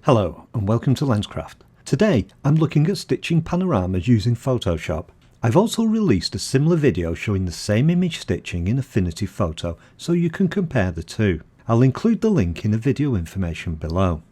Hello and welcome to Lenscraft. Today I'm looking at stitching panoramas using Photoshop. I've also released a similar video showing the same image stitching in Affinity Photo so you can compare the two. I'll include the link in the video information below.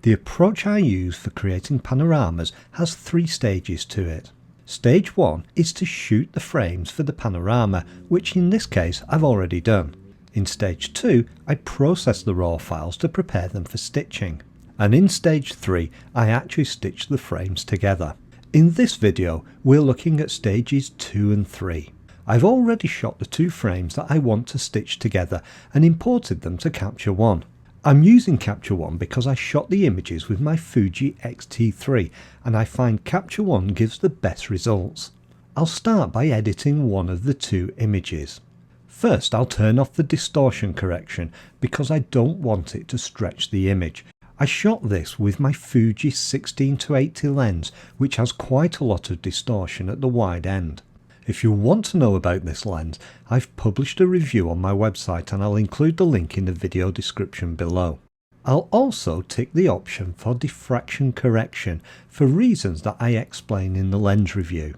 The approach I use for creating panoramas has 3 stages to it. Stage 1 is to shoot the frames for the panorama, which in this case I've already done. In stage 2 I process the raw files to prepare them for stitching. And in stage 3 I actually stitch the frames together. In this video we're looking at stages 2 and 3. I've already shot the 2 frames that I want to stitch together and imported them to Capture One. I'm using Capture One because I shot the images with my Fuji X-T3 and I find Capture One gives the best results. I'll start by editing one of the 2 images. First I'll turn off the distortion correction because I don't want it to stretch the image. I shot this with my Fuji 16-80 lens, which has quite a lot of distortion at the wide end. If you want to know about this lens, I've published a review on my website and I'll include the link in the video description below. I'll also tick the option for diffraction correction for reasons that I explain in the lens review.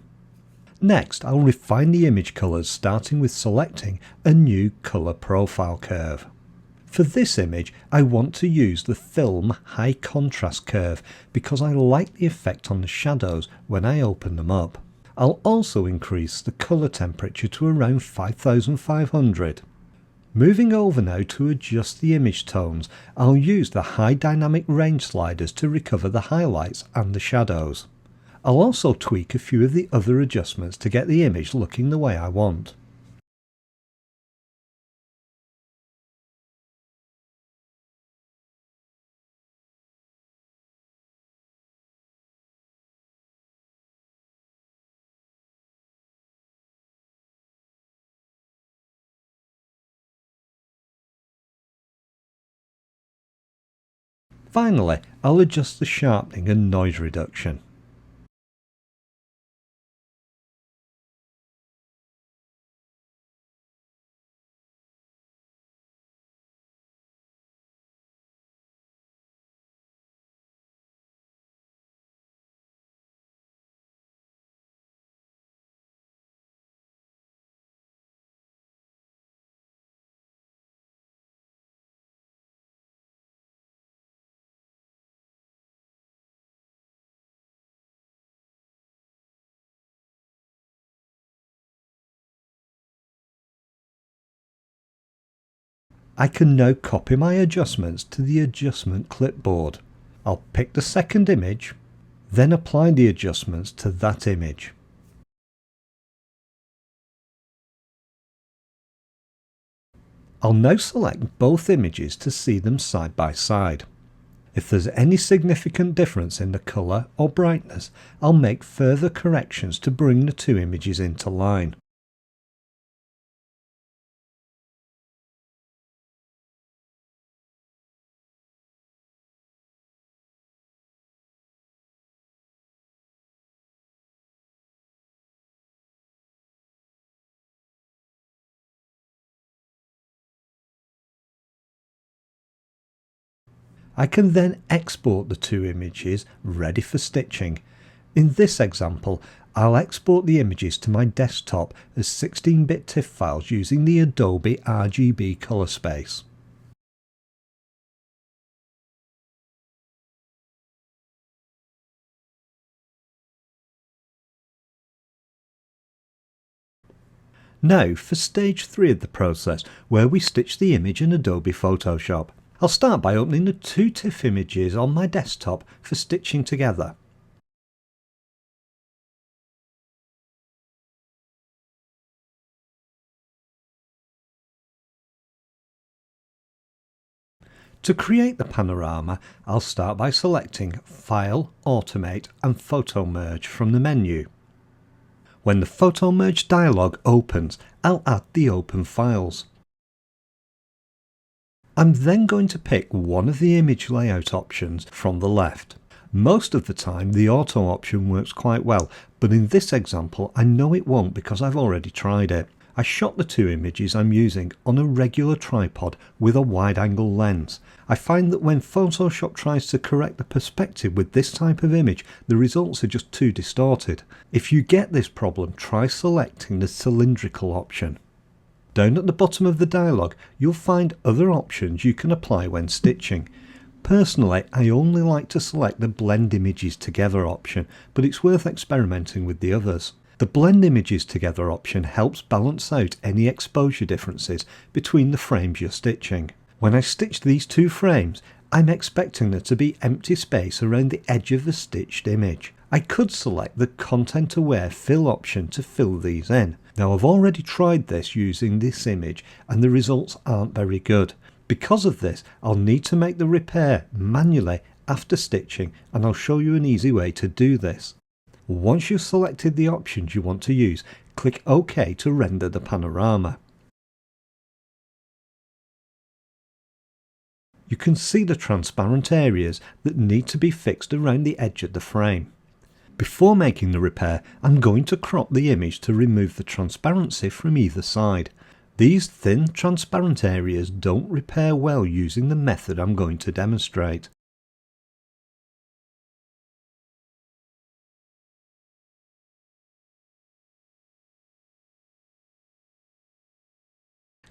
Next, I'll refine the image colours, starting with selecting a new colour profile curve. For this image I want to use the film high contrast curve because I like the effect on the shadows when I open them up. I'll also increase the colour temperature to around 5500. Moving over now to adjust the image tones, I'll use the high dynamic range sliders to recover the highlights and the shadows. I'll also tweak a few of the other adjustments to get the image looking the way I want. Finally, I'll adjust the sharpening and noise reduction. I can now copy my adjustments to the adjustment clipboard. I'll pick the second image, then apply the adjustments to that image. I'll now select both images to see them side by side. If there's any significant difference in the colour or brightness, I'll make further corrections to bring the 2 images into line. I can then export the 2 images ready for stitching. In this example, I'll export the images to my desktop as 16-bit tiff files using the Adobe RGB color space. Now for stage 3 of the process, where we stitch the image in Adobe Photoshop. I'll start by opening the 2 tiff images on my desktop for stitching together. To create the panorama, I'll start by selecting File, Automate and Photo Merge from the menu. When the Photo Merge dialog opens, I'll add the open files. I'm then going to pick one of the image layout options from the left. Most of the time the auto option works quite well, but in this example I know it won't because I've already tried it. I shot the two images I'm using on a regular tripod with a wide-angle lens. I find that when Photoshop tries to correct the perspective with this type of image, the results are just too distorted. If you get this problem, try selecting the cylindrical option. Down at the bottom of the dialog, you'll find other options you can apply when stitching. Personally, I only like to select the Blend Images Together option, but it's worth experimenting with the others. The Blend Images Together option helps balance out any exposure differences between the frames you're stitching. When I stitch these two frames, I'm expecting there to be empty space around the edge of the stitched image. I could select the Content Aware Fill option to fill these in. Now I've already tried this using this image and the results aren't very good. Because of this, I'll need to make the repair manually after stitching, and I'll show you an easy way to do this. Once you've selected the options you want to use, click OK to render the panorama. You can see the transparent areas that need to be fixed around the edge of the frame. Before making the repair, I'm going to crop the image to remove the transparency from either side. These thin transparent areas don't repair well using the method I'm going to demonstrate.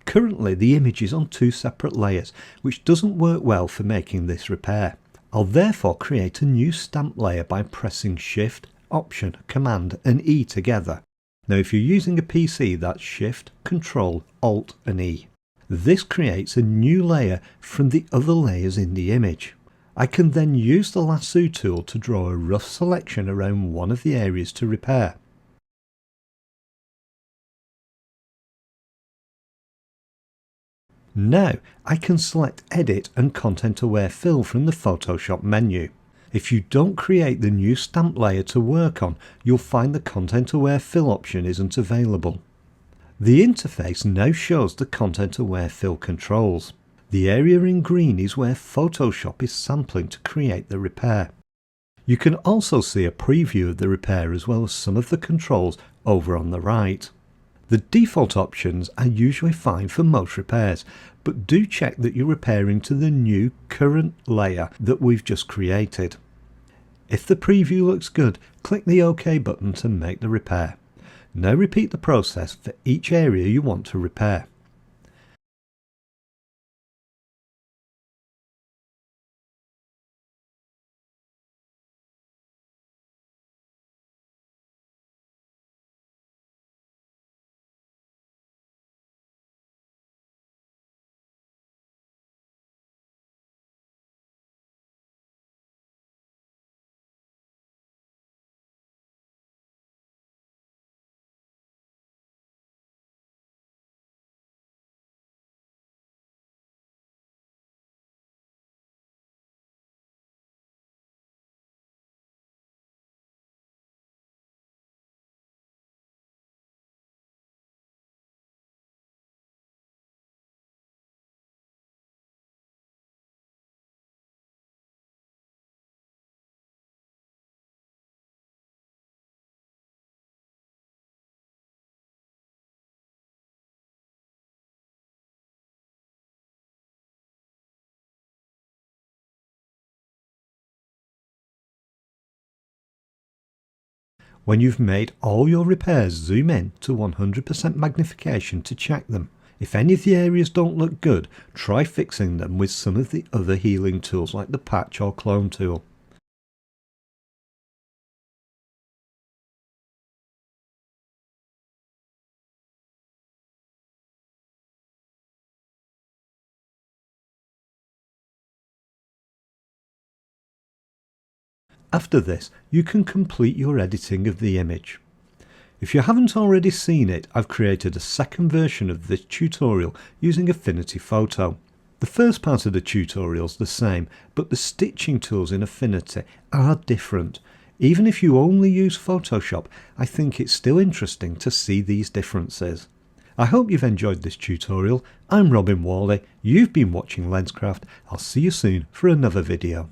Currently the image is on two separate layers, which doesn't work well for making this repair. I'll therefore create a new stamp layer by pressing Shift, Option, Command and E together. Now if you're using a PC, that's Shift, Control, Alt and E. This creates a new layer from the other layers in the image. I can then use the lasso tool to draw a rough selection around one of the areas to repair. Now I can select Edit and Content Aware Fill from the Photoshop menu. If you don't create the new stamp layer to work on, you'll find the Content Aware Fill option isn't available. The interface now shows the Content Aware Fill controls. The area in green is where Photoshop is sampling to create the repair. You can also see a preview of the repair as well as some of the controls over on the right. The default options are usually fine for most repairs, but do check that you're repairing to the new current layer that we've just created. If the preview looks good, click the OK button to make the repair. Now repeat the process for each area you want to repair. When you've made all your repairs, zoom in to 100% magnification to check them. If any of the areas don't look good, try fixing them with some of the other healing tools like the patch or clone tool. After this, you can complete your editing of the image. If you haven't already seen it, I've created a second version of this tutorial using Affinity Photo. The first part of the tutorial is the same, but the stitching tools in Affinity are different. Even if you only use Photoshop, I think it's still interesting to see these differences. I hope you've enjoyed this tutorial. I'm Robin Whalley, you've been watching Lenscraft. I'll see you soon for another video.